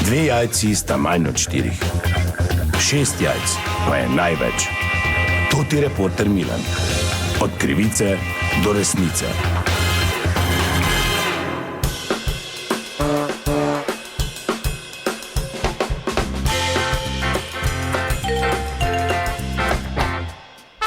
2 jajci sta manj od 4. 6 jajc pa je največ. To ti reporter Milan. Od krivice do resnice.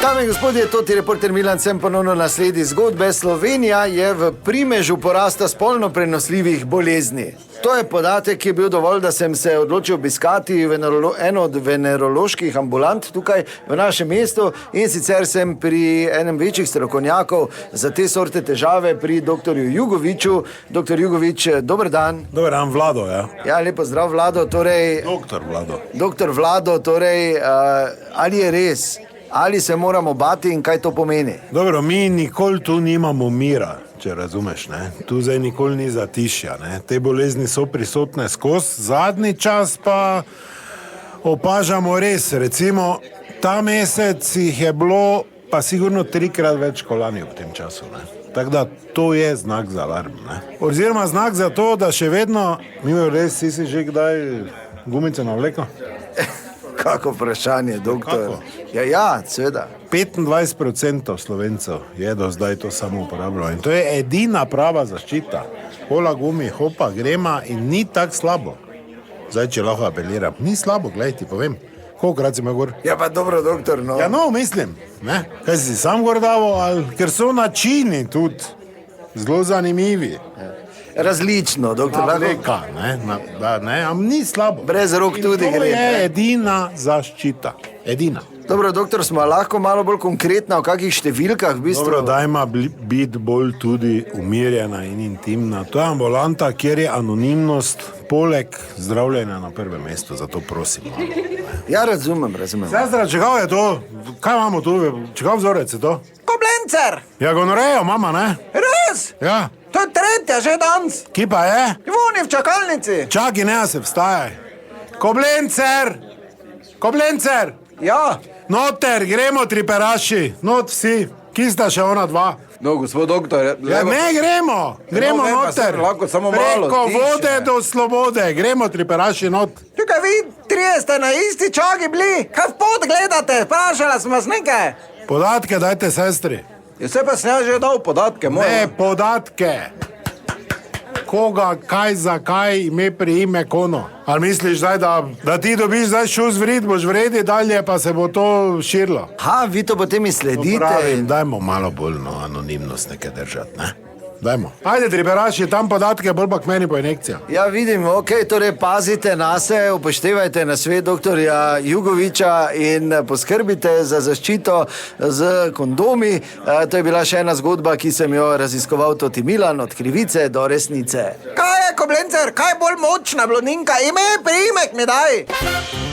Dame in gospodje, to ti reporter Milan, sem ponovno na sledi zgodbe. Slovenija je v primežu porasta spolno prenosljivih bolezni. To je podatek, ki je bil dovolj, da sem se odločil obiskati eno od veneroloških ambulant tukaj v našem mestu, in sicer sem pri enem večjih strokovnjakov za te sorte težave, pri doktorju Jugoviču. Doktor Jugovič, dober dan. Dober dan, Vlado, ja. Ja, lepo zdrav, Vlado. Torej, Doktor Vlado. Doktor Vlado, torej, ali je res? Ali se moramo bati in kaj to pomeni? Dobro, mi nikoli tu nimamo mira, če razumeš, ne? Tu zdaj nikoli ni zatišja, ne? Te bolezni so prisotne skozi, zadnji čas pa opažamo res, recimo, ta mesec jih je bilo pa sigurno 3-krat več kot lani v tem času, ne? Tako da to je znak za alarm, ne? Oziroma znak za to, da še vedno, mimo res, si že kdaj gumice navlekel? Kako vprašanje, doktor? Ja, seveda. 25% Slovencev je do zdaj to samo uporabljalo in to je edina prava zaščita. Hola gumi, hopa, grema in ni tako slabo. Zdaj, če lahko apeliram, ni slabo, glej, ti povem. Kolikokrat si me gor? Ja, pa dobro, doktor, no. Ja, no, mislim, ne? Kaj si sam gor davo, ali ker so načini tudi zelo zanimivi. Različno, doktor. Navleka, ne, am ni slabo. Brez rok tudi in to gre. je edina zaščita, edina. Dobro, doktor, smo lahko malo bolj konkretna, o kakih številkah v bistvu? Dobro, dajma biti bolj tudi umirjena in intimna. To je ambulanta, kjer je anonimnost poleg zdravljenja na prvem mestu, zato prosim. Ja, razumem. Sestra, čegav je to? Kaj imamo tu? Čegav vzorec je to? Koblencer! Ja, gonorejo, mama, ne? Res? Ja. To je tretja že danes. Ki pa je? Voni v čakalnici. Čaki, ne, se vstajaj. Koblencer! Koblencer! Ja. Noter, gremo triperaši, not vsi. Ki sta še ona dva? No, gospod doktor. Ja, ne, gremo noter. Lahko samo malo preko tiše. vode do slobode, gremo triperaši not. Tukaj vi 3 ste na isti čagi bili. Kaj v pod gledate? Vprašala sem vas nekaj. Podatke dajte sestri. Ja, se pa sem že dal podatke moje. Ne, podatke. Koga, kaj, zakaj, ime, priime, kono. Ali misliš zdaj, da ti dobiš zdaj šus vrid, boš vredi, dalje pa se bo to širilo? Ha, vi to potem izsledite. Pravim, dajmo malo bolj anonimnost nekaj držati, ne? Dajmo. Ajde, triperaši, tam podatke, bolj pa k meni po injekcija. Ja, vidim, ok, torej pazite nase, upoštevajte nasvet doktorja Jugoviča in poskrbite za zaščito z kondomi. To je bila še ena zgodba, ki sem jo raziskoval toti Milan, od krivice do resnice. Kaj je, Koblencer? Kaj je bolj močna blondinka? Ime, priimek mi daj.